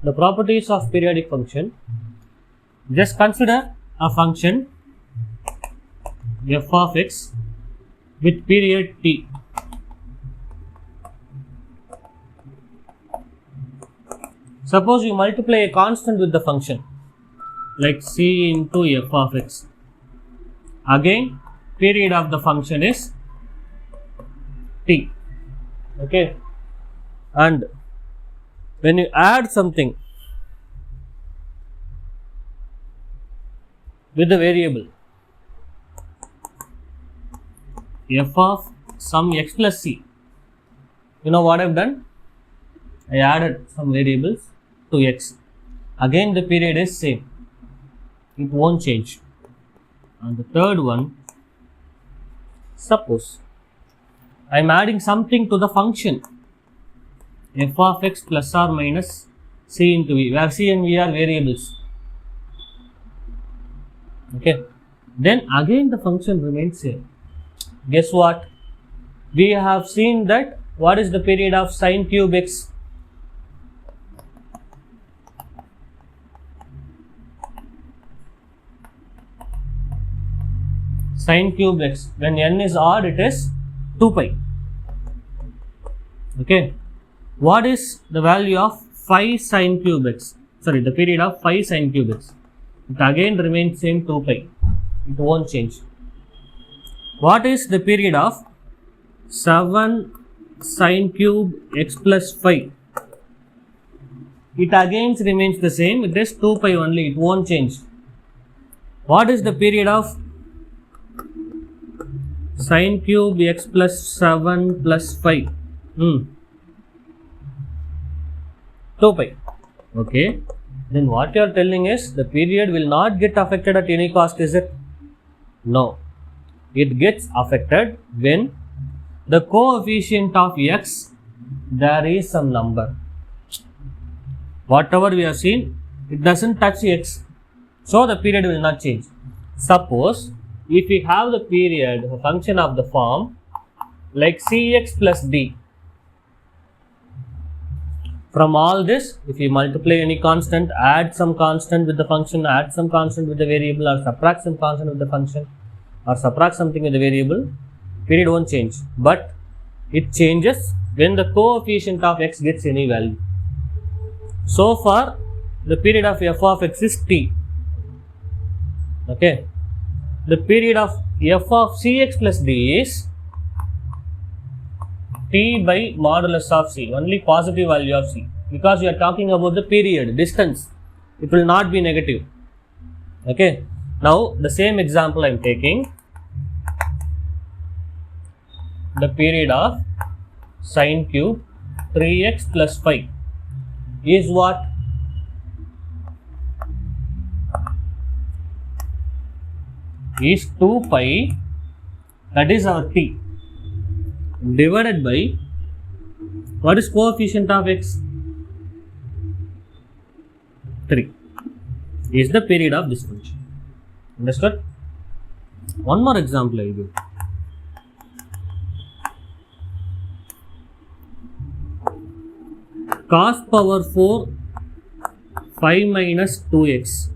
the properties of periodic function. Just consider a function f of x with period t. Suppose you multiply a constant with the function like c into f of x. Again, period of the function is t. Okay, and when you add something with the variable f of some x plus c, you know what I've done? I added some variables to x. Again, the period is same, it won't change. And the third one, suppose I am adding something to the function f of x plus or minus c into v, where c and v are variables. Okay, then again the function remains same. Guess what? We have seen that what is the period of sine cube x? Sine cube x, when n is odd, it is 2 pi. Okay, what is the value of 5 sine cube x? Sorry, the period of 5 sine cube x. It again remains same 2 pi. It won't change. What is the period of 7 sine cube x plus 5? It again remains the same. It is 2 pi only. It won't change. What is the period of sine cube x plus 7 plus 5? 2 pi. Okay. Then what you are telling is the period will not get affected at any cost, is it? No. It gets affected when the coefficient of x, there is some number. Whatever we have seen, it doesn't touch x. So the period will not change. Suppose if we have the period, a function of the form like cx plus d. From all this, if you multiply any constant, add some constant with the function, add some constant with the variable, or subtract some constant with the function, or subtract something with the variable, period won't change. But it changes when the coefficient of x gets any value. So far, the period of f of x is t. Okay. The period of f of cx plus d is t by modulus of c, only positive value of c, because we are talking about the period, distance, it will not be negative. Okay. Now, the same example I am taking, the period of sine cube 3x plus 5 is what? Is 2 pi, that is our t, divided by what is coefficient of x? 3 is the period of this function. Understood? One more example I will give. Cos power 4 5 minus 2x.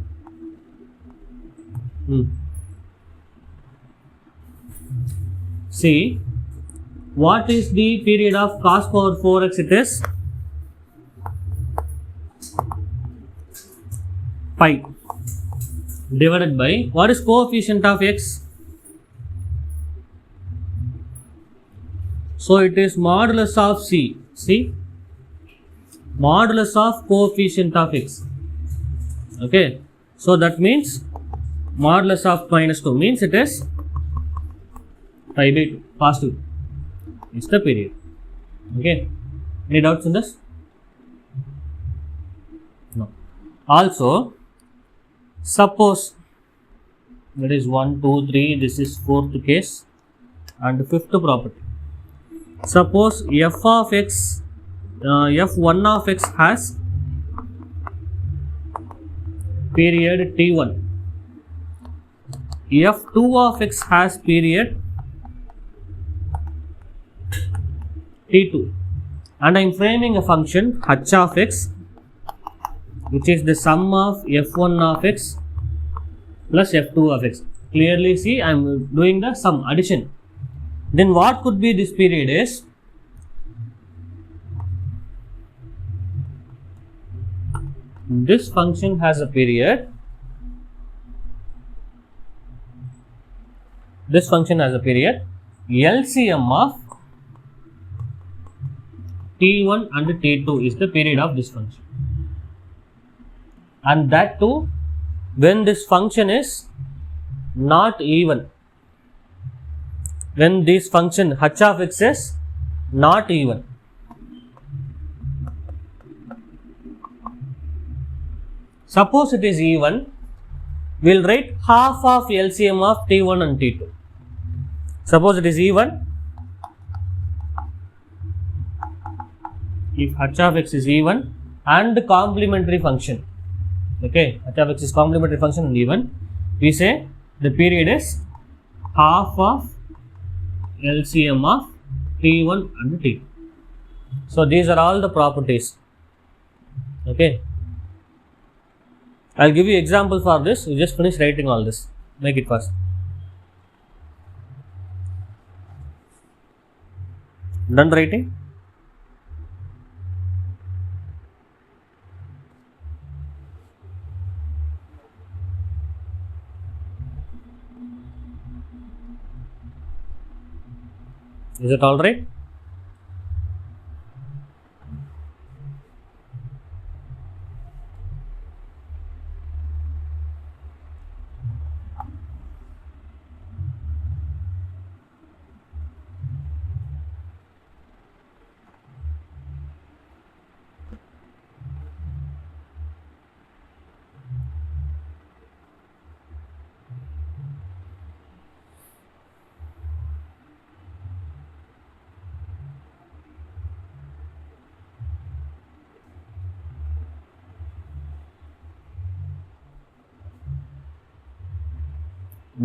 See, what is the period of cos power 4x? It is pi divided by what is coefficient of x? So it is modulus of c. See, modulus of coefficient of x. Okay, so that means modulus of minus 2 means it is pi by 2, positive. It's the period. Okay, any doubts in this? No. Also, suppose that is 1, 2, 3, this is 4th case and 5th property. Suppose f of x, f1 of x has period t1, f2 of x has period t2, and I am framing a function h of x which is the sum of f1 of x plus f2 of x. Clearly see, I am doing the sum, addition. Then what could be this period is, this function has a period, this function has a period, LCM of t1 and t2 is the period of this function, and that too when this function is not even, when this function h of x is not even. Suppose it is even, we will write half of LCM of t1 and t2. Suppose it is even, if h of x is even and complementary function, okay, h of x is complementary function and even, we say the period is half of LCM of t1 and t2. So these are all the properties. Okay, I will give you example for this. You just finish writing all this, make it fast. Done writing? Is it all right?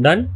Done?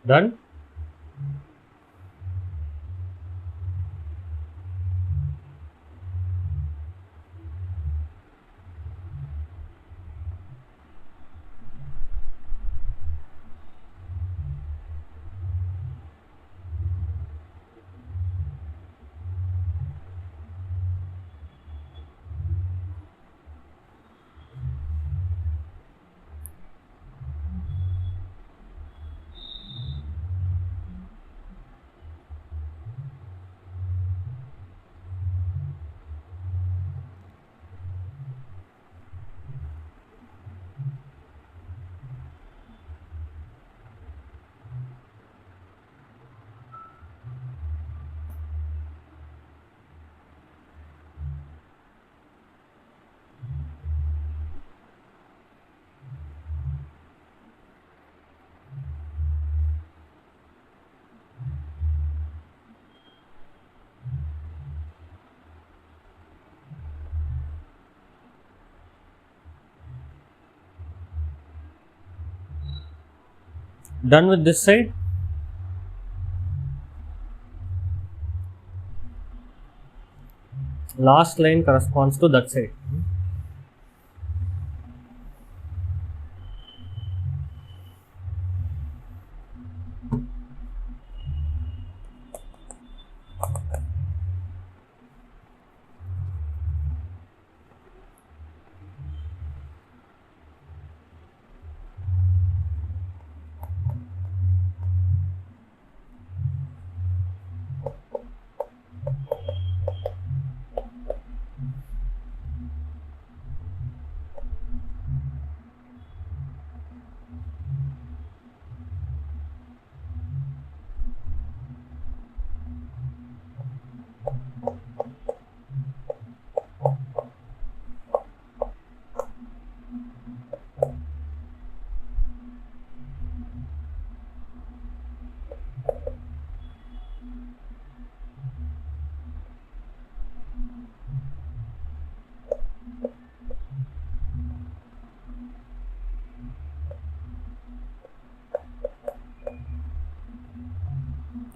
Done? Done with this side? Last line corresponds to that side.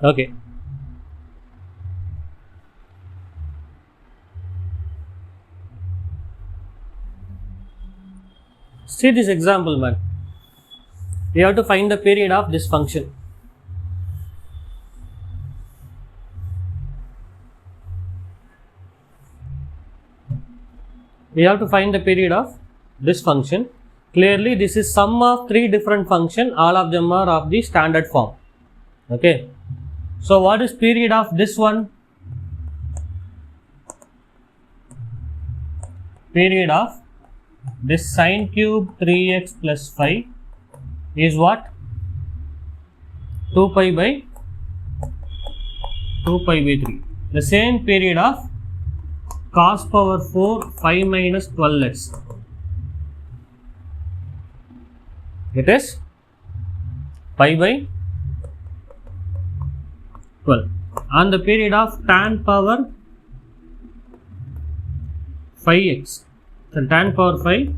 Okay. See this example, man. We have to find the period of this function. We have to find the period of this function. Clearly, this is sum of three different functions. All of them are of the standard form. Okay. So, what is period of this one? Period of this sine cube 3x plus 5 is what? 2 pi by 3. The same period of cos power 4 5 minus 12x. It is pi by 12. And the period of tan power 5x. So tan power 5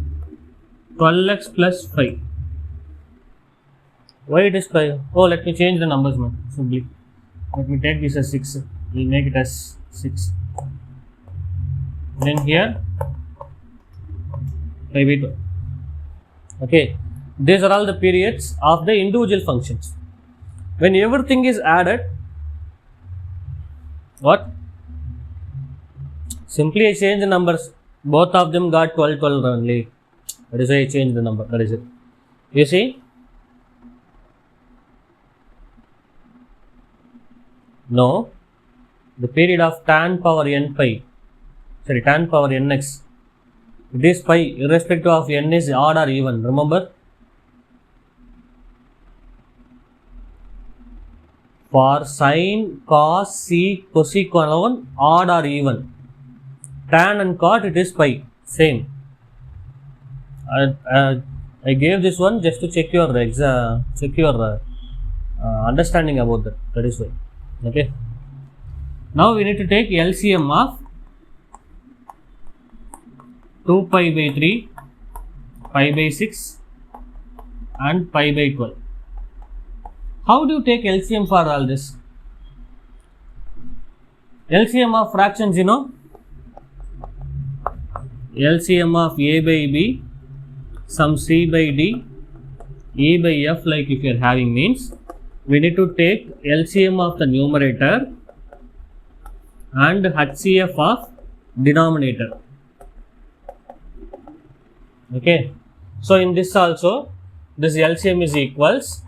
12x plus 5. Why it is 5? Oh, let me change the numbers, man. Simply. Let me take this as 6. We'll make it as 6. Then here pi by 12. Okay. These are all the periods of the individual functions. When everything is added, what? Simply I change the numbers. Both of them got 12 only. That is why I change the number. That is it. You see? No. The period of tan power n pi. Sorry, tan power nx. It is pi irrespective of n is odd or even. Remember? For sine, cos, sec, cosec alone, odd or even. Tan and cot, it is pi. Same. I gave this one just to check your understanding about that. That is why. Okay. Now we need to take LCM of 2 pi by 3, pi by 6 and pi by 12. How do you take LCM for all this? LCM of fractions, you know? LCM of a by b, some c by d, e by f, like if you are having, means we need to take LCM of the numerator and HCF of denominator. Okay. So in this also, this LCM is equals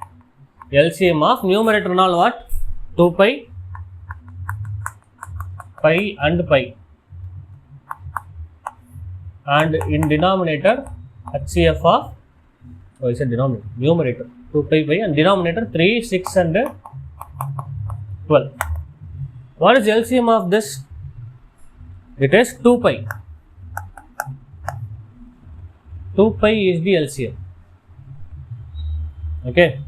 LCM of numerator and all what? 2 pi, pi and pi. And in denominator, HCF of, oh I said denominator, numerator 2 pi pi and denominator 3, 6 and 12. What is LCM of this? It is 2 pi. 2 pi is the LCM. Okay.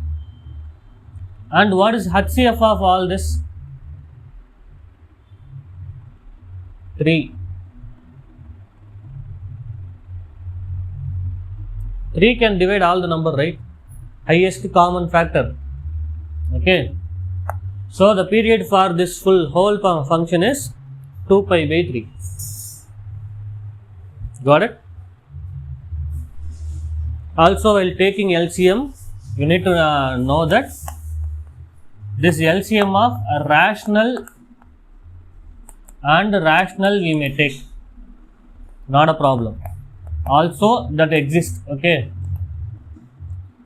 And what is HCF of all this? 3. 3 can divide all the number, right? Highest common factor. Okay. So the period for this whole function is 2 pi by 3. Got it? Also, while taking LCM, you need to know that this LCM of a rational and rational we may take, not a problem. Also that exists. Okay.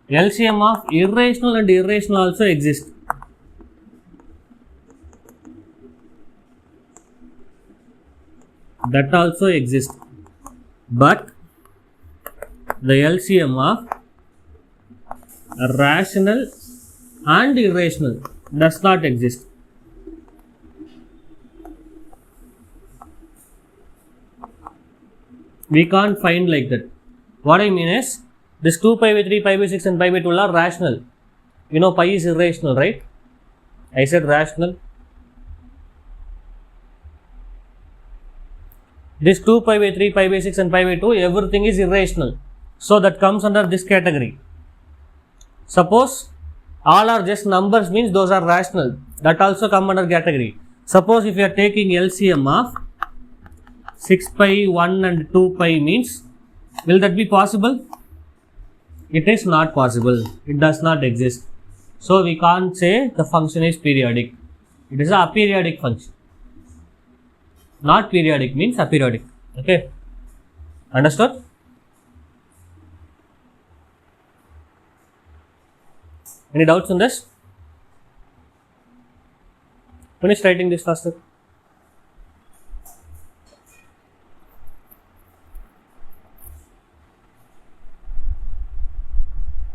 LCM of irrational and irrational also exists. That also exists. But the LCM of rational and irrational does not exist. We can't find like that. What I mean is, this 2 pi by 3, pi by 6 and pi by 12 are rational. You know pi is irrational, right? I said rational. This 2 pi by 3, pi by 6 and pi by 2, everything is irrational. So that comes under this category. Suppose all are just numbers, means those are rational. that also come under category. Suppose if you are taking LCM of 6 pi, 1 and 2 pi means, will that be possible? It is not possible. It does not exist. So we can't say the function is periodic. It is a aperiodic function. Not periodic means aperiodic. Okay. Understood? Any doubts on this? Finish writing this faster.